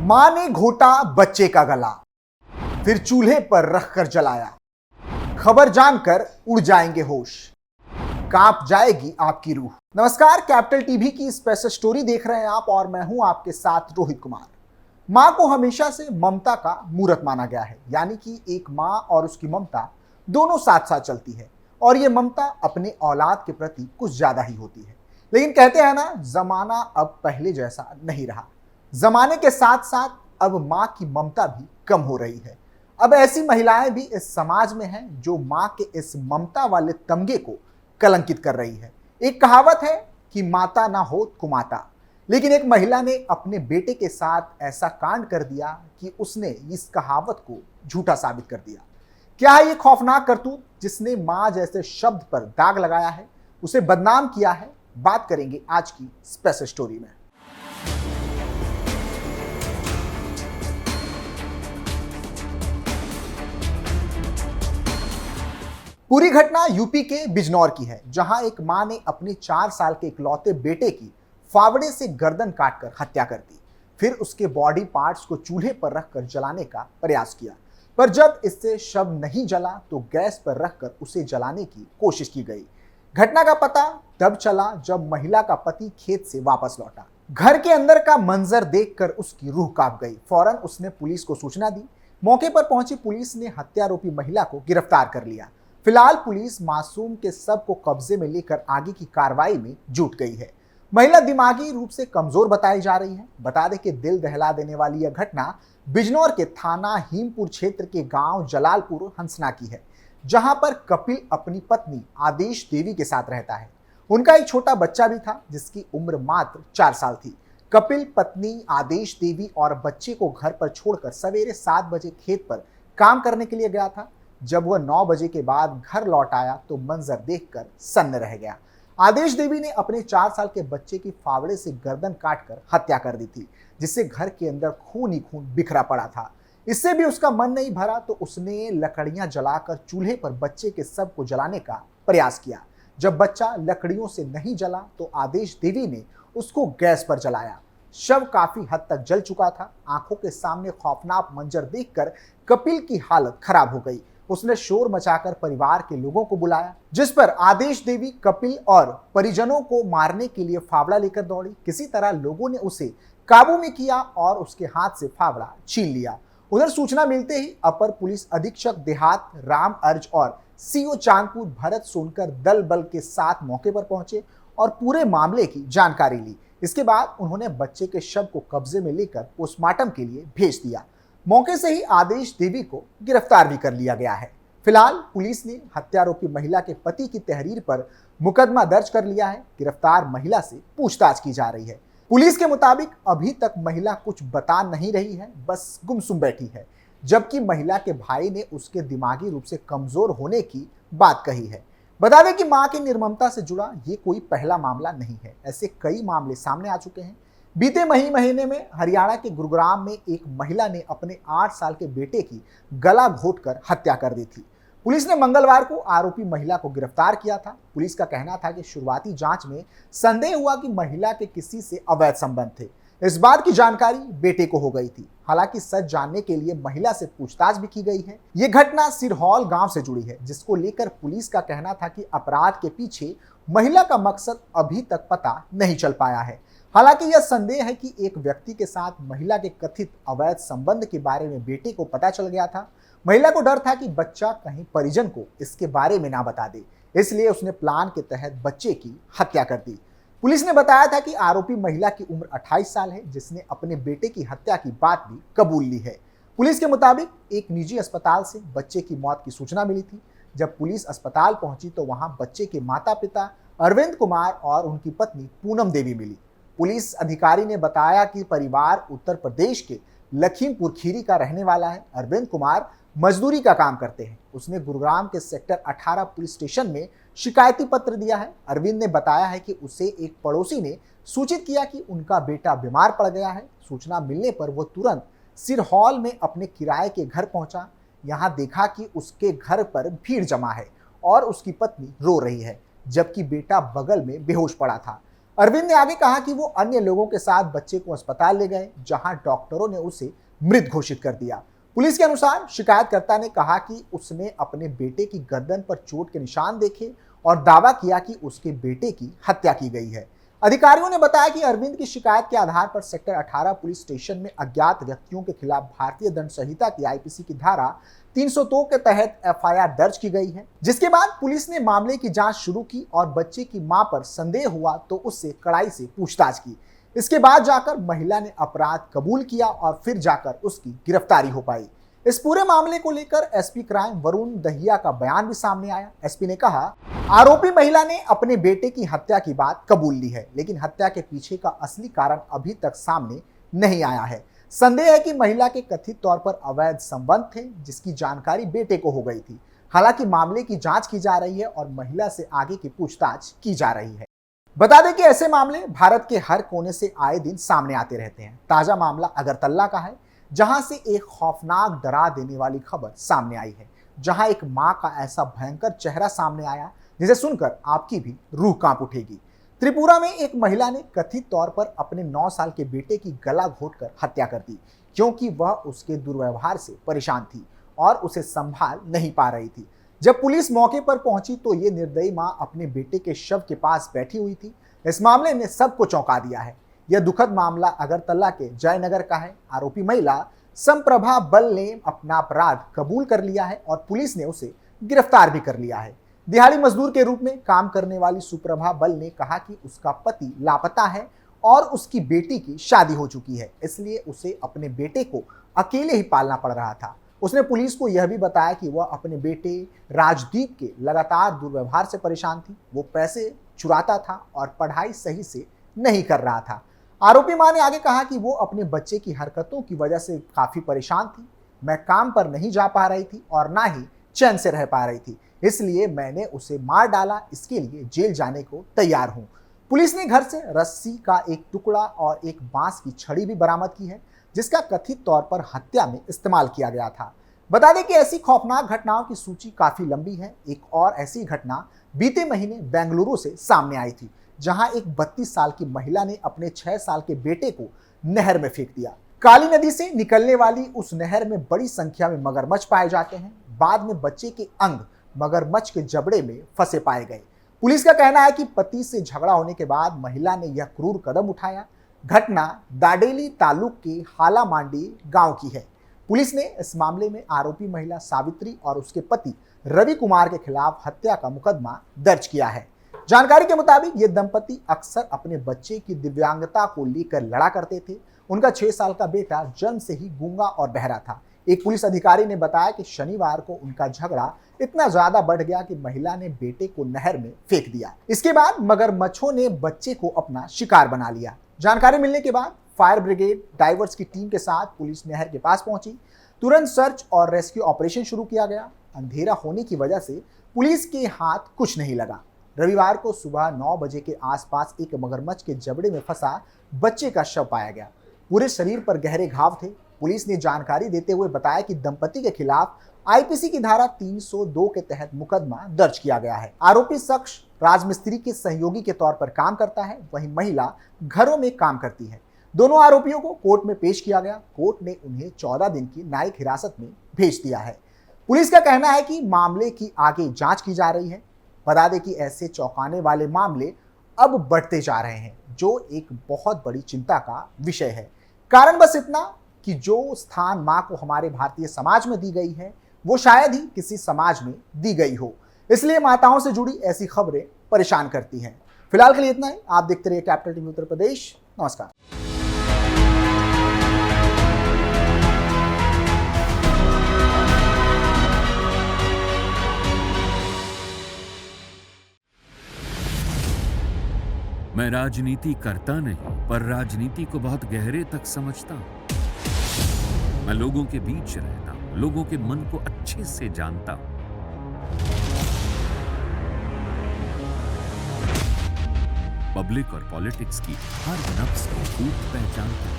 मां ने घोटा बच्चे का गला, फिर चूल्हे पर रखकर जलाया। खबर जानकर उड़ जाएंगे होश, कांप जाएगी आपकी रूह। नमस्कार, कैपिटल टीवी की स्पेशल स्टोरी देख रहे हैं आप और मैं हूं आपके साथ रोहित कुमार। मां को हमेशा से ममता का मूरत माना गया है, यानी कि एक मां और उसकी ममता दोनों साथ साथ चलती है और ये ममता अपने औलाद के प्रति कुछ ज्यादा ही होती है। लेकिन कहते हैं ना, जमाना अब पहले जैसा नहीं रहा। जमाने के साथ साथ अब मां की ममता भी कम हो रही है। अब ऐसी महिलाएं भी इस समाज में हैं जो मां के इस ममता वाले तमगे को कलंकित कर रही है। एक कहावत है कि माता ना हो कुमाता, लेकिन एक महिला ने अपने बेटे के साथ ऐसा कांड कर दिया कि उसने इस कहावत को झूठा साबित कर दिया। क्या है ये खौफनाक करतूत जिसने मां जैसे शब्द पर दाग लगाया है, उसे बदनाम किया है? बात करेंगे आज की स्पेशल स्टोरी में। पूरी घटना यूपी के बिजनौर की है, जहां एक मां ने अपने 4 साल के इकलौते बेटे की फावड़े से गर्दन काटकर हत्या कर दी। फिर उसके बॉडी पार्ट्स को चूल्हे पर रखकर जलाने का प्रयास किया, पर जब इससे शव नहीं जला तो गैस पर रखकर उसे जलाने की कोशिश की गई। घटना का पता तब चला जब महिला का पति खेत से वापस लौटा। घर के अंदर का मंजर देखकर उसकी रूह कांप गई। फौरन उसने पुलिस को सूचना दी। मौके पर पहुंची पुलिस ने हत्यारोपी महिला को गिरफ्तार कर लिया। फिलहाल पुलिस मासूम के शव को कब्जे में लेकर आगे की कार्रवाई में जुट गई है। महिला दिमागी रूप से कमजोर बताई जा रही है। बता दें कि दिल दहला देने वाली यह घटना बिजनौर के थाना हीमपुर क्षेत्र के गांव जलालपुर हंसना की है, जहां पर कपिल अपनी पत्नी आदेश देवी के साथ रहता है। उनका एक छोटा बच्चा भी था जिसकी उम्र मात्र 4 साल थी। कपिल पत्नी आदेश देवी और बच्चे को घर पर छोड़कर सवेरे 7 बजे खेत पर काम करने के लिए गया था। जब वह 9 बजे के बाद घर लौट आया तो मंजर देखकर सन्न रह गया। आदेश देवी ने अपने 4 साल के बच्चे की फावड़े से गर्दन काटकर हत्या कर दी थी, जिससे घर के अंदर खून ही खून बिखरा पड़ा था। इससे भी उसका मन नहीं भरा तो उसने लकड़ियां जलाकर चूल्हे पर बच्चे के शव को जलाने का प्रयास किया। जब बच्चा लकड़ियों से नहीं जला तो आदेश देवी ने उसको गैस पर जलाया। शव काफी हद तक जल चुका था। आंखों के सामने खौफनाक मंजर देखकर कपिल की हालत खराब हो गई। उसने शोर मचाकर परिवार के लोगों को बुलाया, जिस पर आदेश देवी कपिल और परिजनों को मारने के लिए फावड़ा लेकर दौड़ी। किसी तरह लोगों ने उसे काबू में किया और उसके हाथ से फावड़ा छीन लिया। उधर सूचना मिलते ही अपर पुलिस अधीक्षक देहात राम अर्ज और सीओ चांदपुर भरत सोनकर दल बल के साथ मौके पर पहुंचे और पूरे मामले की जानकारी ली। इसके बाद उन्होंने बच्चे के शव को कब्जे में लेकर पोस्टमार्टम के लिए भेज दिया। मौके से ही आदेश देवी को गिरफ्तार भी कर लिया गया है। फिलहाल पुलिस ने हत्यारोपी महिला के पति की तहरीर पर मुकदमा दर्ज कर लिया है। गिरफ्तार महिला से पूछताछ की जा रही है। पुलिस के मुताबिक अभी तक महिला कुछ बता नहीं रही है, बस गुमसुम बैठी है, जबकि महिला के भाई ने उसके दिमागी रूप से कमजोर होने की बात कही है। बता दें कि मां की निर्ममता से जुड़ा ये कोई पहला मामला नहीं है। ऐसे कई मामले सामने आ चुके हैं। बीते महीने में हरियाणा के गुरुग्राम में एक महिला ने अपने 8 साल के बेटे की गला घोंटकर हत्या कर दी थी। पुलिस ने मंगलवार को आरोपी महिला को गिरफ्तार किया था। पुलिस का कहना था कि शुरुआती जांच में संदेह हुआ कि महिला के किसी से अवैध संबंध थे। इस बात की जानकारी बेटे को हो गई थी। हालांकि सच जानने के लिए महिला से पूछताछ भी की गई है। ये घटना सिरहौल गांव से जुड़ी है, जिसको लेकर पुलिस का कहना था कि अपराध के पीछे महिला का मकसद अभी तक पता नहीं चल पाया है। हालांकि यह संदेह है कि एक व्यक्ति के साथ महिला के कथित अवैध संबंध के बारे में बेटे को पता चल गया था। महिला को डर था कि बच्चा कहीं परिजन को इसके बारे में ना बता दे, इसलिए उसने प्लान के तहत बच्चे की हत्या कर दी। पुलिस ने बताया था कि आरोपी महिला की उम्र 28 साल है, जिसने अपने बेटे की हत्या की बात भी कबूल ली है। पुलिस के मुताबिक एक निजी अस्पताल से बच्चे की मौत की सूचना मिली थी। जब पुलिस अस्पताल पहुंची तो वहां बच्चे के माता पिता अरविंद कुमार और उनकी पत्नी पूनम देवी मिली। पुलिस अधिकारी ने बताया कि परिवार उत्तर प्रदेश के लखीमपुर खीरी का रहने वाला है। अरविंद कुमार मजदूरी का काम करते हैं। उसने गुरुग्राम के सेक्टर 18 पुलिस स्टेशन में शिकायती पत्र दिया है। अरविंद ने बताया है कि उसे एक पड़ोसी ने सूचित किया कि उनका बेटा बीमार पड़ गया है। सूचना मिलने पर वो तुरंत सिरहौल में अपने किराए के घर पहुंचा। यहाँ देखा कि उसके घर पर भीड़ जमा है और उसकी पत्नी रो रही है, जबकि बेटा बगल में बेहोश पड़ा था। अरविंद ने आगे कहा कि वो अन्य लोगों के साथ बच्चे को अस्पताल ले गए, जहां डॉक्टरों ने उसे मृत घोषित कर दिया। पुलिस के अनुसार शिकायतकर्ता ने कहा कि उसने अपने बेटे की गर्दन पर चोट के निशान देखे और दावा किया कि उसके बेटे की हत्या की गई है। अधिकारियों ने बताया कि अरविंद की शिकायत के आधार पर सेक्टर 18 पुलिस स्टेशन में अज्ञात व्यक्तियों के खिलाफ भारतीय दंड संहिता की आईपीसी की धारा 302 के तहत एफआईआर दर्ज की गई है, जिसके बाद पुलिस ने मामले की जांच शुरू की और बच्चे की मां पर संदेह हुआ तो उससे कड़ाई से पूछताछ की। इसके बाद जाकर महिला ने अपराध कबूल किया और फिर जाकर उसकी गिरफ्तारी हो पाई। इस पूरे मामले को लेकर एसपी क्राइम वरुण दहिया का बयान भी सामने आया। एसपी ने कहा, आरोपी महिला ने अपने बेटे की हत्या की बात कबूल ली है, लेकिन हत्या के पीछे का असली कारण अभी तक सामने नहीं आया है। संदेह है कि महिला के कथित तौर पर अवैध संबंध थे, जिसकी जानकारी बेटे को हो गई थी। हालांकि मामले की जांच की जा रही है और महिला से आगे की पूछताछ की जा रही है। बता दें कि ऐसे मामले भारत के हर कोने से आए दिन सामने आते रहते हैं। ताजा मामला अगरतला का है, जहां से एक खौफनाक डरा देने वाली खबर सामने आई है, जहां एक मां का ऐसा भयंकर चेहरा सामने आया जिसे सुनकर आपकी भी रूह कांप उठेगी। त्रिपुरा में एक महिला ने कथित तौर पर अपने 9 साल के बेटे की गला घोंटकर हत्या कर दी, क्योंकि वह उसके दुर्व्यवहार से परेशान थी और उसे संभाल नहीं पा रही थी। जब पुलिस मौके पर पहुंची तो ये निर्दयी मां अपने बेटे के शव के पास बैठी हुई थी। इस मामले ने सबको चौंका दिया है। यह दुखद मामला अगरतला के जयनगर का है। आरोपी महिला संप्रभा बल ने अपना अपराध कबूल कर लिया है और पुलिस ने उसे गिरफ्तार भी कर लिया है। दिहाड़ी मजदूर के रूप में काम करने वाली सुप्रभा बल ने कहा कि उसका पति लापता है और उसकी बेटी की शादी हो चुकी है, इसलिए उसे अपने बेटे को अकेले ही पालना पड़ रहा था। उसने पुलिस को यह भी बताया कि वह अपने बेटे राजदीप के लगातार दुर्व्यवहार से परेशान थी। वो पैसे चुराता था और पढ़ाई सही से नहीं कर रहा था। आरोपी मां ने आगे कहा कि वो अपने बच्चे की हरकतों की वजह से काफी परेशान थी। मैं काम पर नहीं जा पा रही थी और ना ही चैन से रह पा रही थी, इसलिए मैंने उसे मार डाला। इसके लिए जेल जाने को तैयार हूं। पुलिस ने घर से रस्सी का एक टुकड़ा और एक बांस की छड़ी भी बरामद की है, जिसका कथित तौर पर हत्या में इस्तेमाल किया गया था। बता दें कि ऐसी खौफनाक घटनाओं की सूची काफी लंबी है। एक और ऐसी घटना बीते महीने बेंगलुरु से सामने आई थी, जहां एक 32 साल की महिला ने अपने 6 साल के बेटे को नहर में फेंक दिया। काली नदी से निकलने वाली उस नहर में बड़ी संख्या में मगरमच्छ पाए जाते हैं। बाद में बच्चे के अंग मगरमच्छ के जबड़े में फंसे पाए गए। पुलिस का कहना है कि पति से झगड़ा होने के बाद महिला ने यह क्रूर कदम उठाया। घटना दाडेली तालुक के हालामांडी गांव की है। पुलिस ने इस मामले में आरोपी महिला सावित्री और उसके पति रवि कुमार के खिलाफ हत्या का मुकदमा दर्ज किया है। जानकारी के मुताबिक ये दंपति अक्सर अपने बच्चे की दिव्यांगता को लेकर लड़ा करते थे। उनका 6 साल का बेटा जन्म से ही गूंगा और बहरा था। एक पुलिस अधिकारी ने बताया कि शनिवार को उनका झगड़ा इतना ज्यादा बढ़ गया कि महिला ने बेटे को नहर में फेंक दिया। इसके बाद मगरमच्छों ने बच्चे को अपना शिकार बना लिया। जानकारी मिलने के बाद फायर ब्रिगेड डाइवर्स की टीम के साथ पुलिस नहर के पास पहुंची। तुरंत सर्च और रेस्क्यू ऑपरेशन शुरू किया गया। अंधेरा होने की वजह से पुलिस के हाथ कुछ नहीं लगा। रविवार को सुबह 9 बजे के आसपास एक मगरमच्छ के जबड़े में फंसा बच्चे का शव पाया गया। पूरे शरीर पर गहरे घाव थे। पुलिस ने जानकारी देते हुए बताया कि दंपति के खिलाफ आईपीसी की धारा 302 के तहत मुकदमा दर्ज किया गया है। आरोपी शख्स राजमिस्त्री के सहयोगी के तौर पर काम करता है, वहीं महिला घरों में काम करती है। दोनों आरोपियों को कोर्ट में पेश किया गया। कोर्ट ने उन्हें 14 दिन की न्यायिक हिरासत में भेज दिया है। पुलिस का कहना है कि मामले की आगे जांच की जा रही है। बता दें कि ऐसे चौंकाने वाले मामले अब बढ़ते जा रहे हैं, जो एक बहुत बड़ी चिंता का विषय है। कारण बस इतना कि जो स्थान मां को हमारे भारतीय समाज में दी गई है, वो शायद ही किसी समाज में दी गई हो। इसलिए माताओं से जुड़ी ऐसी खबरें परेशान करती हैं। फिलहाल के लिए इतना ही। आप देखते रहिए कैपिटल टीवी उत्तर प्रदेश। नमस्कार। मैं राजनीति करता नहीं, पर राजनीति को बहुत गहरे तक समझता हूं। मैं लोगों के बीच रहता हूं, लोगों के मन को अच्छे से जानता हूं। पब्लिक और पॉलिटिक्स की हर नब्ज को खूब पहचानता हूं।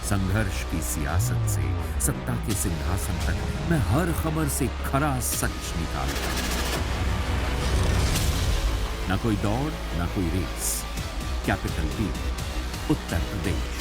संघर्ष की सियासत से सत्ता के सिंहासन तक मैं हर खबर से खरा सच निकालता हूं। ना कोई दौड़, ना कोई race. Capital B, Uttar Pradesh.